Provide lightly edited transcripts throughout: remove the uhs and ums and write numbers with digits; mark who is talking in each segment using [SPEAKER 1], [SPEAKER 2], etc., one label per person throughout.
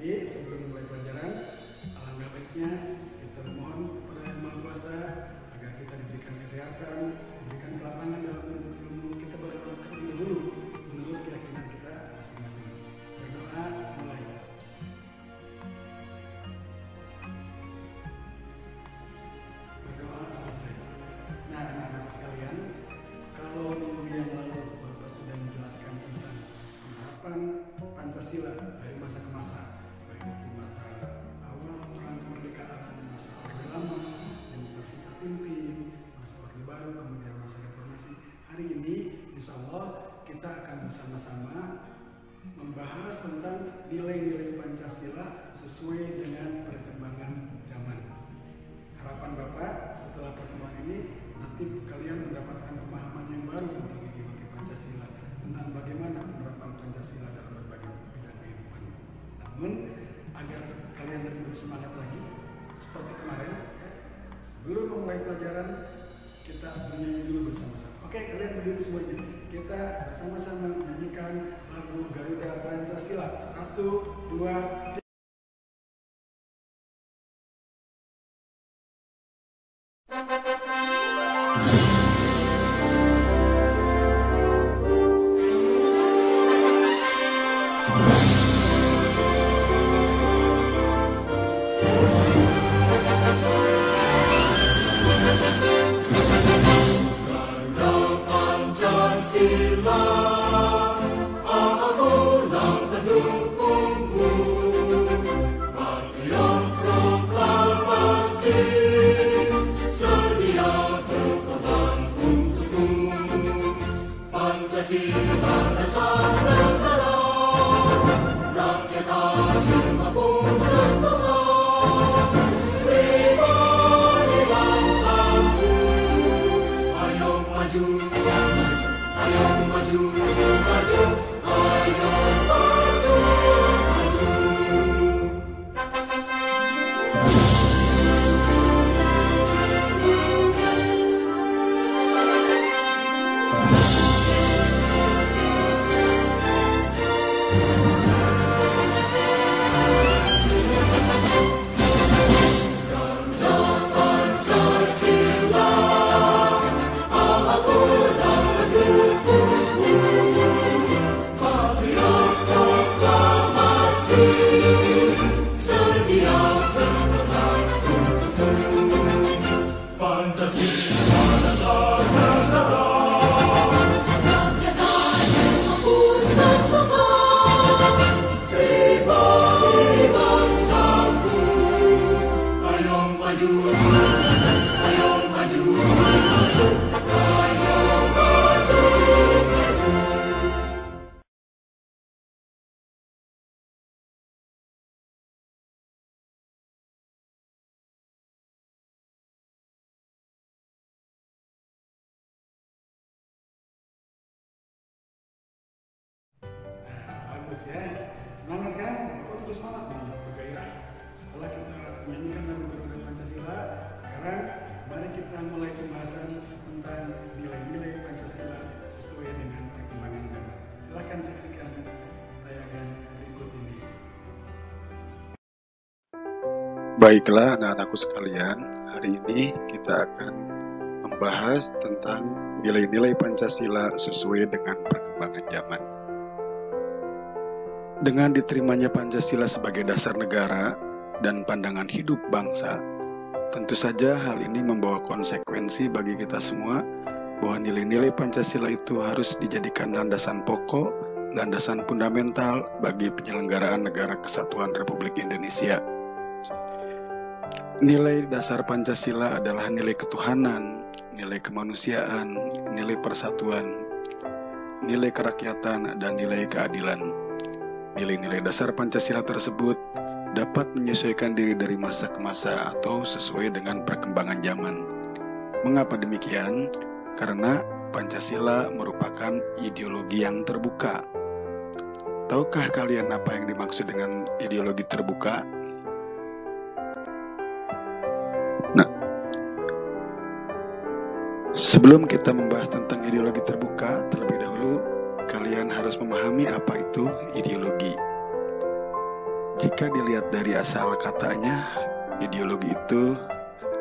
[SPEAKER 1] Tapi sebelum mulai pelajaran, alangkah baiknya kita mohon kepada Yang Maha Kuasa agar kita diberikan kesehatan, diberikan kelapangan dalam menuntut ilmu. Kita berdoa terlebih dahulu menurut keyakinan kita masing-masing. Berdoa mulai. Berdoa selesai. Nah, anak-anak sekalian, kalau minggu yang lalu Bapak sudah menjelaskan tentang penerapan Pancasila dari masa ke masa, baik itu masa awal perang kemerdekaan, masa Orde Lama, demokrasi terpimpin, masa Orde Baru, kemudian masa reformasi. Hari ini, insya Allah kita akan bersama-sama membahas tentang nilai-nilai Pancasila sesuai dengan perkembangan zaman. Harapan Bapak setelah pertemuan ini nanti kalian mendapatkan pemahaman yang baru tentang ideologi Pancasila, tentang bagaimana penerapan Pancasila dalam berbagai bidang kehidupan. Namun agar kalian lebih bersemangat lagi seperti kemarin, sebelum memulai pelajaran kita bernyanyi dulu bersama-sama. Oke, kalian berdiri semuanya. Kita bersama-sama menyanyikan lagu Garuda Pancasila. 1, 2, 3. Bagus ya, semangat kan? Bapak juga semangat nih, bergairah. Setelah kita menyanyikan lagu Garuda Pancasila, sekarang mari kita mulai pembahasan tentang nilai-nilai Pancasila sesuai dengan perkembangan zaman. Silakan saksikan tayangan berikut ini.
[SPEAKER 2] Baiklah anak-anakku sekalian, hari ini kita akan membahas tentang nilai-nilai Pancasila sesuai dengan perkembangan zaman. Dengan diterimanya Pancasila sebagai dasar negara dan pandangan hidup bangsa, tentu saja hal ini membawa konsekuensi bagi kita semua bahwa nilai-nilai Pancasila itu harus dijadikan landasan pokok, landasan fundamental bagi penyelenggaraan negara kesatuan Republik Indonesia. Nilai dasar Pancasila adalah nilai ketuhanan, nilai kemanusiaan, nilai persatuan, nilai kerakyatan, dan nilai keadilan. Nilai-nilai dasar Pancasila tersebut dapat menyesuaikan diri dari masa ke masa atau sesuai dengan perkembangan zaman. Mengapa demikian? Karena Pancasila merupakan ideologi yang terbuka. Tahukah kalian apa yang dimaksud dengan ideologi terbuka? Nah, sebelum kita membahas tentang ideologi terbuka, terlebih dahulu kalian harus memahami apa itu ideologi. Jika dilihat dari asal katanya, ideologi itu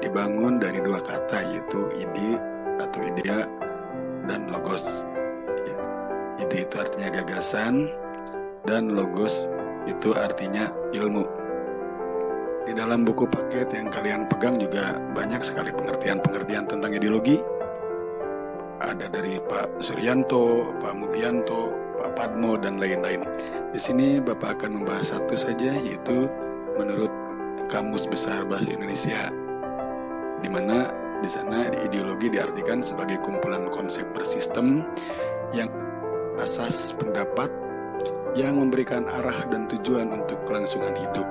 [SPEAKER 2] dibangun dari dua kata, yaitu ide atau idea dan logos. Ide itu artinya gagasan dan logos itu artinya ilmu. Di dalam buku paket yang kalian pegang juga banyak sekali pengertian-pengertian tentang ideologi. Ada dari Pak Suryanto, Pak Mubianto, Pak Padmo, dan lain-lain. Di sini Bapak akan membahas satu saja, yaitu menurut Kamus Besar Bahasa Indonesia, di mana di sana ideologi diartikan sebagai kumpulan konsep bersistem yang asas pendapat yang memberikan arah dan tujuan untuk kelangsungan hidup.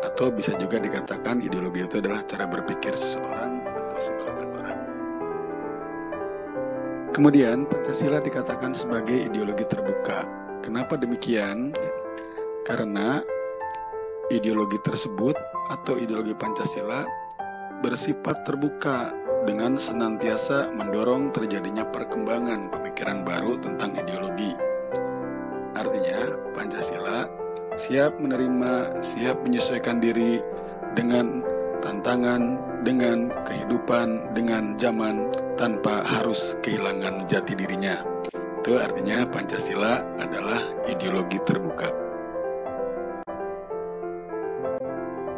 [SPEAKER 2] Atau bisa juga dikatakan ideologi itu adalah cara berpikir seseorang atau sekelompok orang. Kemudian Pancasila dikatakan sebagai ideologi terbuka. Kenapa demikian? Karena ideologi tersebut atau ideologi Pancasila bersifat terbuka dengan senantiasa mendorong terjadinya perkembangan pemikiran baru tentang ideologi. Artinya, Pancasila siap menerima, siap menyesuaikan diri dengan tantangan, dengan kehidupan, dengan zaman, tanpa harus kehilangan jati dirinya. Itu artinya Pancasila adalah ideologi terbuka.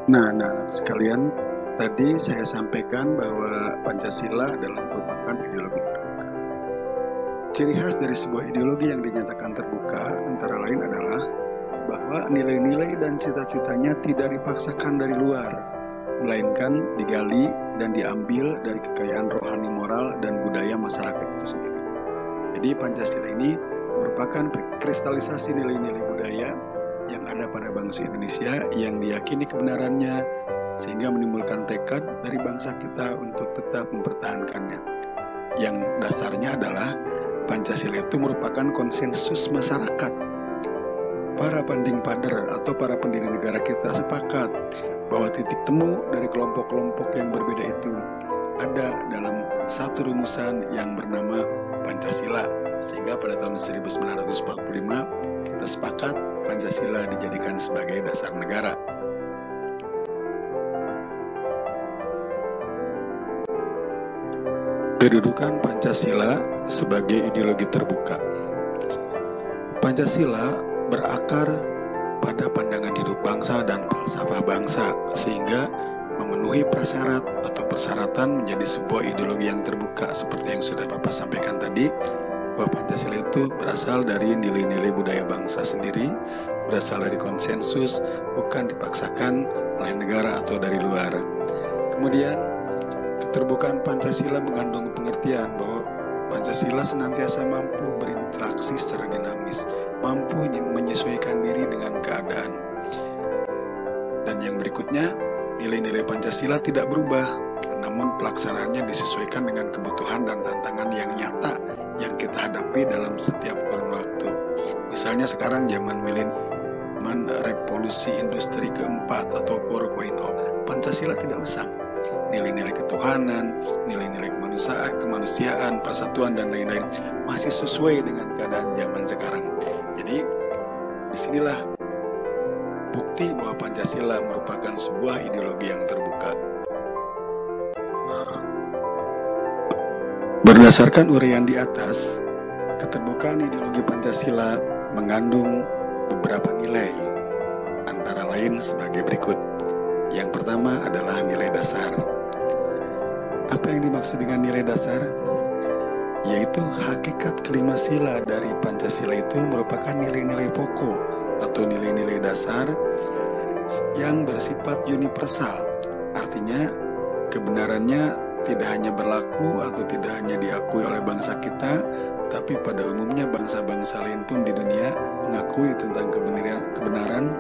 [SPEAKER 2] Nah, sekalian, tadi saya sampaikan bahwa Pancasila adalah merupakan ideologi terbuka. Ciri khas dari sebuah ideologi yang dinyatakan terbuka antara lain adalah bahwa nilai-nilai dan cita-citanya tidak dipaksakan dari luar, melainkan digali dan diambil dari kekayaan rohani moral dan budaya masyarakat itu sendiri. Jadi Pancasila ini merupakan kristalisasi nilai-nilai budaya yang ada pada bangsa Indonesia yang diyakini kebenarannya, sehingga menimbulkan tekad dari bangsa kita untuk tetap mempertahankannya. Yang dasarnya adalah Pancasila itu merupakan konsensus masyarakat. Para panding pader atau para pendiri negara kita sepakat bahwa titik temu dari kelompok-kelompok yang berbeda itu ada dalam satu rumusan yang bernama Pancasila, sehingga pada tahun 1945 kita sepakat Pancasila dijadikan sebagai dasar negara. Kedudukan Pancasila sebagai ideologi terbuka. Pancasila berakar pada pandangan hidup bangsa dan falsafah bangsa, sehingga memenuhi prasyarat atau persyaratan menjadi sebuah ideologi yang terbuka. Seperti yang sudah Bapak sampaikan tadi, bahwa Pancasila itu berasal dari nilai-nilai budaya bangsa sendiri, berasal dari konsensus, bukan dipaksakan oleh negara atau dari luar. Kemudian, keterbukaan Pancasila mengandung pengertian bahwa Pancasila senantiasa mampu berinteraksi secara dinamis, mampu menyesuaikan diri dengan keadaan. Dan yang berikutnya, nilai-nilai Pancasila tidak berubah, namun pelaksanaannya disesuaikan dengan kebutuhan dan tantangan yang nyata yang kita hadapi dalam setiap kurun waktu. Misalnya sekarang zaman milenium, revolusi industri keempat atau 4.0, Pancasila tidak usang. Nilai-nilai ketuhanan, nilai-nilai kemanusiaan, persatuan, dan lain-lain masih sesuai dengan keadaan zaman sekarang. Jadi, disinilah bukti bahwa Pancasila merupakan sebuah ideologi yang terbuka. Berdasarkan uraian di atas, keterbukaan ideologi Pancasila mengandung beberapa nilai, antara lain sebagai berikut. Yang pertama adalah nilai dasar. Apa yang dimaksud dengan nilai dasar? Yaitu hakikat kelima sila dari Pancasila itu merupakan nilai-nilai pokok atau nilai-nilai dasar yang bersifat universal. Artinya kebenarannya tidak hanya berlaku atau tidak hanya diakui oleh bangsa kita, tapi pada umumnya bangsa-bangsa lain pun di dunia mengakui tentang kebenaran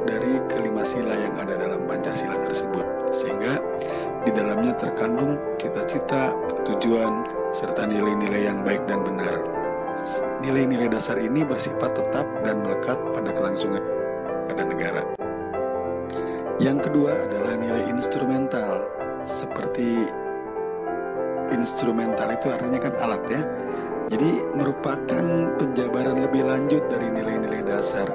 [SPEAKER 2] dari kelima sila yang ada dalam Pancasila tersebut, sehingga di dalamnya terkandung cita-cita, tujuan, serta nilai-nilai yang baik dan benar. Nilai-nilai dasar ini bersifat tetap dan melekat pada kelangsungan pada negara. Yang kedua adalah nilai instrumental. Seperti instrumental itu artinya kan alat ya. Jadi merupakan penjabaran lebih lanjut dari nilai-nilai dasar.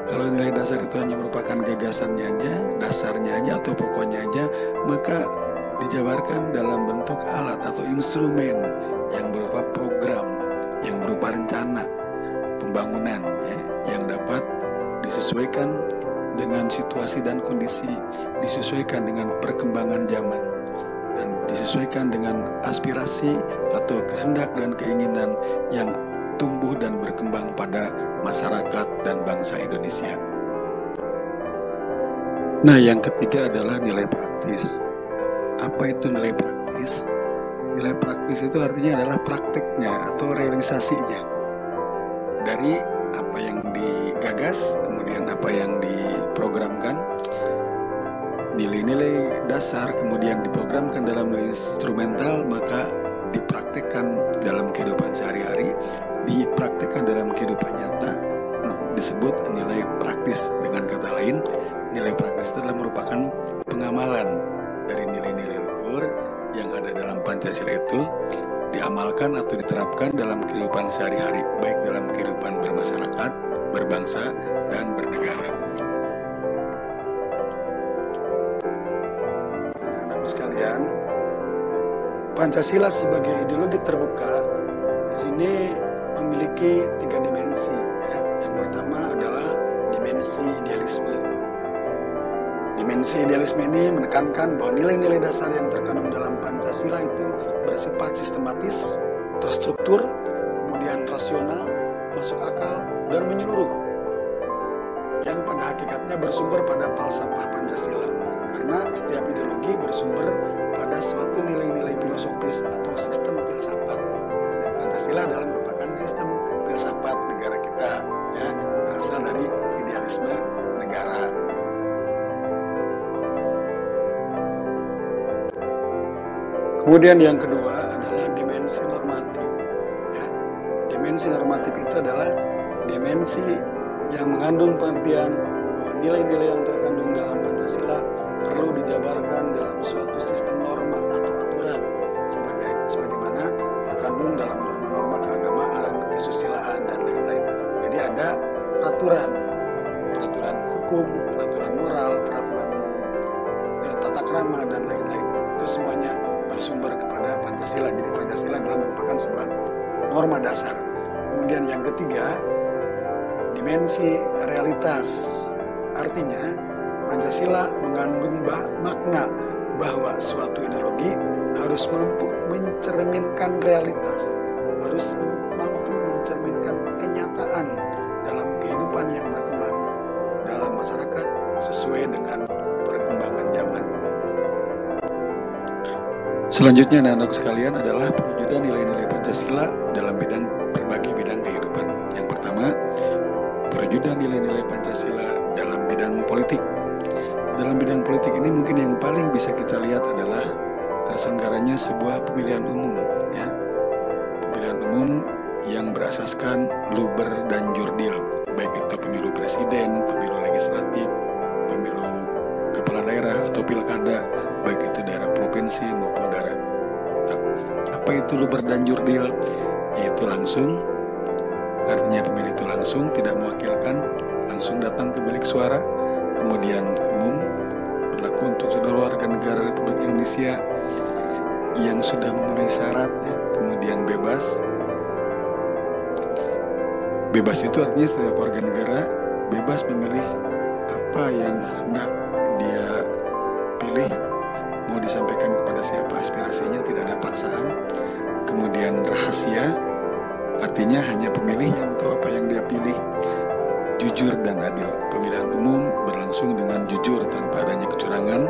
[SPEAKER 2] Kalau nilai dasar itu hanya merupakan gagasannya aja, dasarnya aja atau pokoknya aja, maka dijabarkan dalam bentuk alat atau instrumen yang berupa program, yang berupa rencana pembangunan ya, yang dapat disesuaikan dengan situasi dan kondisi, disesuaikan dengan perkembangan zaman, dan disesuaikan dengan aspirasi atau kehendak dan keinginan yang tumbuh dan berkembang pada masyarakat dan bangsa Indonesia. Nah, yang ketiga adalah nilai praktis. Apa itu nilai praktis? Nilai praktis itu artinya adalah prakteknya atau realisasinya dari apa yang digagas, kemudian apa yang diprogramkan, nilai-nilai dasar kemudian diprogramkan dalam nilai instrumental, maka dipraktekkan dalam kehidupan sehari-hari, dipraktekkan dalam kehidupan nyata, disebut nilai praktis. Dengan kata lain, nilai praktis itu adalah merupakan pengamalan dari nilai-nilai luhur yang ada dalam Pancasila itu diamalkan atau diterapkan dalam kehidupan sehari-hari, baik dalam kehidupan bermasyarakat, berbangsa, dan bernegara. Anak-anak sekalian, Pancasila sebagai ideologi terbuka di sini memiliki 3 dimensi. Ya. Yang pertama adalah dimensi idealisme. Dimensi idealisme ini menekankan bahwa nilai-nilai dasar yang terkandung dalam Pancasila itu bersifat sistematis, terstruktur, kemudian rasional, masuk akal, dan menyeluruh, yang pada hakikatnya bersumber pada falsafah Pancasila, karena setiap ideologi bersumber pada suatu nilai-nilai filosofis atau sistem filsafat. Pancasila adalah merupakan sistem filsafat negara kita, ya, berasal dari idealisme negara. Kemudian yang kedua adalah dimensi normatif. Ya. Dimensi normatif itu adalah dimensi yang mengandung pengertian bahwa nilai-nilai yang terkandung dalam Pancasila perlu dijabarkan dalam suatu sistem norma atau aturan sebagaimana terkandung dalam norma-norma keagamaan, kesusilaan, dan lain-lain. Jadi ada peraturan hukum, peraturan moral, peraturan tata krama, dan lain-lain. Itu semuanya bersumber kepada Pancasila. Jadi Pancasila adalah merupakan sebuah norma dasar. Kemudian yang ketiga, dimensi realitas. Artinya Pancasila mengandung makna bahwa suatu ideologi harus mampu mencerminkan realitas, harus mampu mencerminkan kenyataan dalam kehidupan yang berkembang dalam masyarakat sesuai dengan perkembangan zaman. Selanjutnya, anak-anakku sekalian, adalah perwujudan nilai-nilai Pancasila dalam berbagai bidang kehidupan. Yang pertama, perwujudan nilai-nilai Pancasila dalam bidang politik. Dalam bidang politik ini mungkin yang paling bisa kita lihat adalah terselenggaranya sebuah pemilihan umum, ya. Pemilihan umum yang berasaskan luber dan jurdil, baik itu pemilu presiden, pemilu legislatif, pemilu kepala daerah atau pilkada, baik itu daerah provinsi maupun daerah. Apa itu luber dan jurdil? Yaitu langsung, artinya pemilih itu langsung, tidak mewakilkan, langsung datang ke bilik suara. Kemudian umum, berlaku untuk seluruh warga negara Republik Indonesia yang sudah memenuhi syarat, ya. Kemudian bebas. Bebas itu artinya setiap warga negara bebas memilih apa yang hendak dia pilih, mau disampaikan kepada siapa aspirasinya, tidak ada paksaan. Kemudian rahasia, artinya hanya pemilih yang tahu apa yang dia pilih. Jujur dan adil, pemilihan umum berlangsung dengan jujur tanpa adanya kecurangan,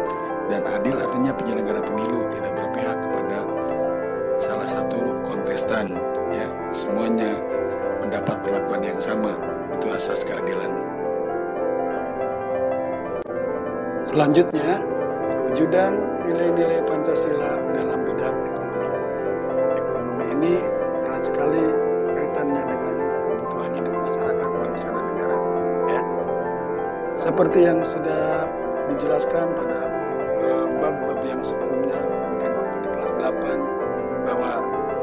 [SPEAKER 2] dan adil artinya penyelenggara pemilu tidak berpihak kepada salah satu kontestan, ya, semuanya mendapat perlakuan yang sama. Itu asas keadilan. Selanjutnya, perwujudan nilai-nilai Pancasila dalam bidang ekonomi. Ekonomi ini erat sekali kaitannya dengan kebutuhan hidup masyarakat, bangsa, dan negara. Ya. Seperti yang sudah dijelaskan pada bab-bab yang sebelumnya, mungkin waktu di kelas 8, bahwa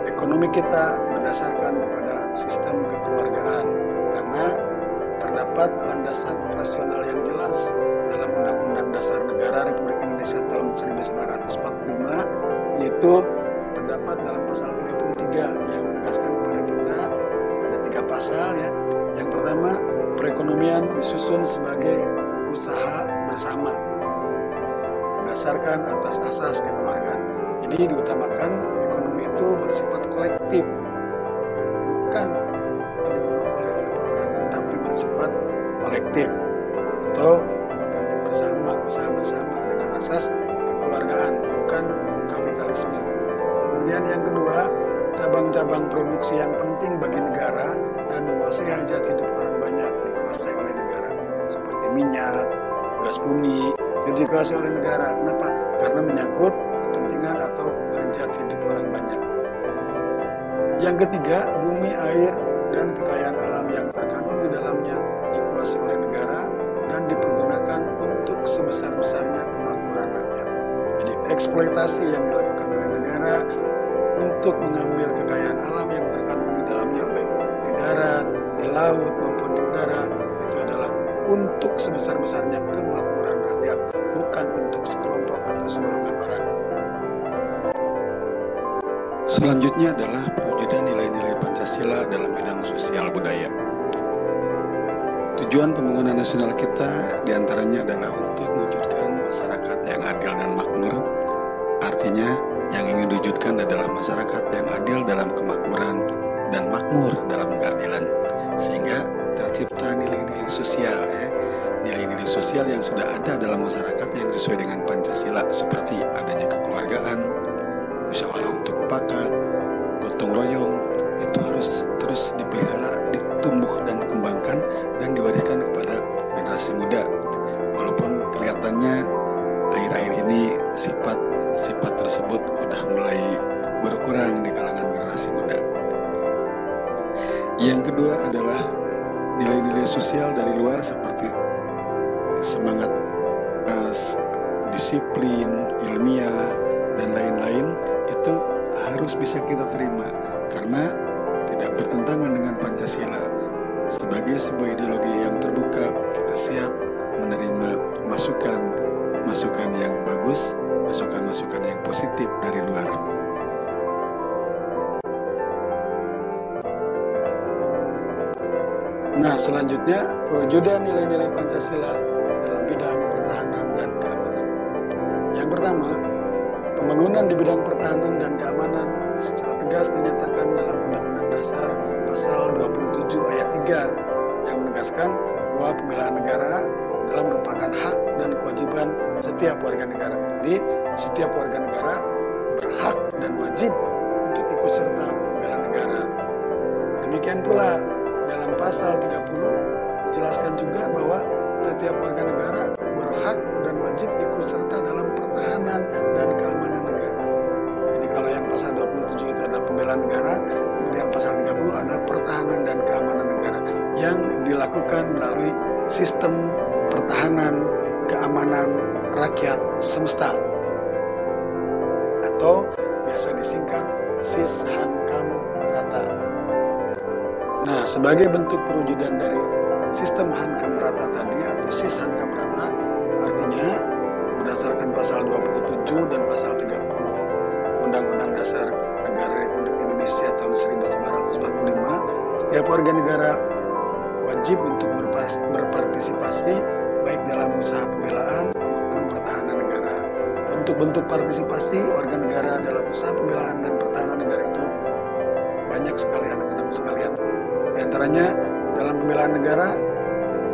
[SPEAKER 2] ekonomi kita berdasarkan kepada sistem kekeluargaan, karena terdapat landasan operasional yang jelas dalam Undang-Undang Dasar Negara Republik Indonesia tahun 1945, yaitu terdapat dalam pasal 33 yang menegaskan kepada kita ada 3 pasal ya. Yang pertama, perekonomian disusun sebagai usaha bersama berdasarkan atas asas kekeluargaan. Jadi diutamakan ekonomi itu bersifat kolektif, bukan dimonopoli oleh perorangan, tapi bersifat kolektif atau bersama, usaha bersama dengan asas kekeluargaan, bukan kapitalisme. Kemudian yang kedua, cabang-cabang produksi yang penting bagi negara dan menguasai hajat hidup orang banyak dikuasai oleh negara, seperti minyak, gas bumi, itu dikuasai oleh negara. Kenapa? Karena menyangkut kepentingan atau hajat hidup orang banyak. Yang ketiga, bumi, air, dan kekayaan alam yang terkandung di dalamnya dikuasai oleh negara dan dipergunakan untuk sebesar-besarnya kemakmuran rakyat. Jadi eksploitasi yang dilakukan oleh negara untuk mengambil kekayaan alam yang terkandung di dalamnya, baik di darat, di laut maupun di udara, itu adalah untuk sebesar-besarnya kemakmuran rakyat, bukan untuk sekelompok atau segolongan orang. Selanjutnya adalah perwujudan nilai-nilai Pancasila dalam bidang sosial budaya. Tujuan pembangunan nasional kita diantaranya adalah untuk mewujudkan masyarakat yang adil dan makmur. Artinya, yang ingin diwujudkan adalah masyarakat yang adil dalam kemakmuran dan makmur dalam keadilan, sehingga tercipta nilai-nilai sosial ya. Nilai-nilai sosial yang sudah ada dalam masyarakat yang sesuai dengan Pancasila, seperti adanya kekeluargaan, musyawarah untuk mufakat, gotong royong, itu harus terus dipelihara, ditumbuh dan dikembangkan dan diwariskan kepada generasi muda. Walaupun kelihatannya akhir-akhir ini sifat tersebut sudah mulai berkurang di kalangan generasi muda. Yang kedua adalah nilai-nilai sosial dari luar seperti semangat disiplin, ilmiah, dan lain-lain, itu harus bisa kita terima karena tidak bertentangan dengan Pancasila. Sebagai sebuah ideologi yang terbuka, kita siap menerima masukan yang bagus, masukan yang positif dari luar. Nah, selanjutnya perwujudan nilai-nilai Pancasila dalam bidang pertahanan dan keamanan. Yang pertama, pembangunan di bidang pertahanan dan keamanan secara tegas dinyatakan dalam Undang-Undang Dasar Pasal 27 Ayat 3 yang menegaskan bahwa pembelaan negara adalah merupakan hak dan kewajiban setiap warga negara. Jadi, setiap warga negara berhak dan wajib untuk ikut serta membela negara. Demikian pula dalam pasal 30 dijelaskan juga bahwa setiap warga negara berhak dan wajib ikut serta dalam pertahanan dan keamanan negara. Jadi kalau yang pasal 27 itu adalah pembelaan negara, kemudian pasal 30 adalah pertahanan dan keamanan negara yang dilakukan melalui sistem pertahanan keamanan rakyat semesta atau biasa disingkat SIS-HANKAM-RATA. Nah, sebagai bentuk perwujudan dari sistem HANKAM-RATA tadi atau SIS-HANKAM-RATA, artinya berdasarkan pasal 27 dan pasal 30 Undang-Undang Dasar Negara Republik Indonesia tahun 1945, setiap warga negara wajib untuk berpartisipasi baik dalam usaha pembelaan maupun pertahanan negara. Bentuk-bentuk partisipasi warga negara dalam usaha pembelaan dan pertahanan negara itu banyak sekali anak-anak sekalian. Di antaranya dalam pembelaan negara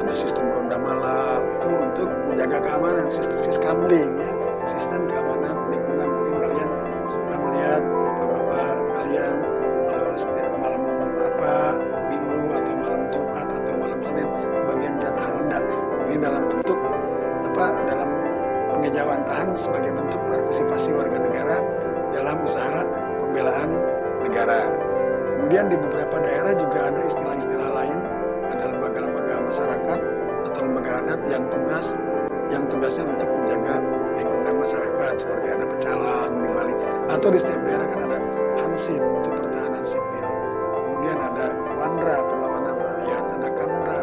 [SPEAKER 2] ada sistem ronda malam itu untuk menjaga keamanan, siskamling ya, sistem keamanan lingkungan. Mungkin kalian suka melihat beberapa kalian setiap malam Minggu atau malam Jumat atau malam Senin bagian jatah ronda. Ini dalam bentuk dalam pengejauhan tahan sebagai bentuk partisipasi warga negara dalam usaha pembelaan negara. Kemudian di beberapa daerah juga ada istilah-istilah lain, ada lembaga-lembaga masyarakat atau lembaga adat yang tugasnya untuk menjaga lingkungan masyarakat, seperti ada pecalang di Bali, atau di setiap daerah kan ada Hansip untuk pertahanan sipil. Kemudian ada Wandra perlawanan rakyat, ada Kamra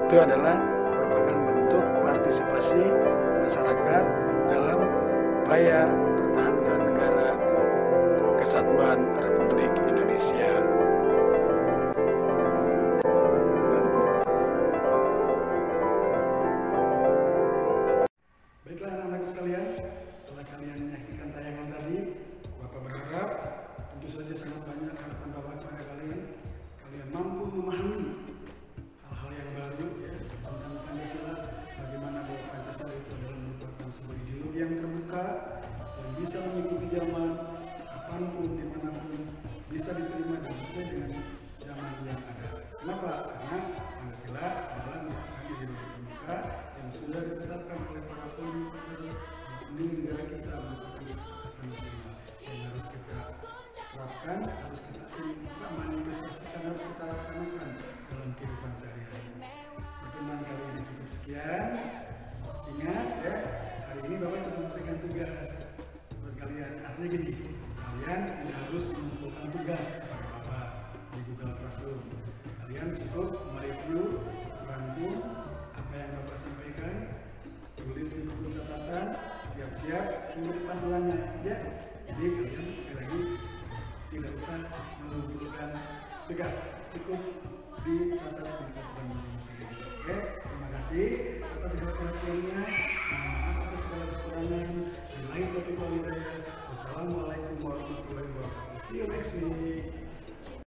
[SPEAKER 2] itu adalah merupakan bentuk partisipasi masyarakat dalam upaya pertahanan negara kesatuan Republik Indonesia.
[SPEAKER 1] Baiklah anak-anak sekalian, setelah kalian menyaksikan tayangan tadi, Bapak berharap tentu saja sangat banyak harapan Bapak kepada kalian. Kalian mampu memahami hal-hal yang baru ya, tentang Pancasila, bagaimana bahwa Pancasila itu adalah merupakan sebuah ideologi yang terbuka, yang bisa mengikuti zaman, kapanpun, dimanapun, bisa diterima dan sesuai dengan zaman yang ada. Kenapa? Karena Pancasila adalah merupakan ideologi terbuka yang sudah ditetapkan oleh para pendiri negara kita, merupakan kesepakatan nasional yang harus kita terapkan, harus kita manifestasikan, harus kita laksanakan dalam kehidupan sehari-hari. Pertemuan kali ini cukup sekian. Ingat ya, hari ini Bapak sudah memberikan tugas buat kalian. Artinya gini, kalian tidak harus mengumpulkan tugas kepada Bapak di Google Classroom. Kalian cukup mereview, merangkum apa yang Bapak sampaikan, tulis di buku catatan, siap-siap minggu depan ulangnya ya. Jadi kalian sekali lagi tidak usah mengumpulkan tugas, cukup dicatat di catatan masing-masing. Oke, terima kasih atas segala perhatiannya. Mohon maaf atas segala kekurangan. Billahi taufiq wal hidayah. Wassalamualaikum warahmatullahi wabarakatuh. See you next week.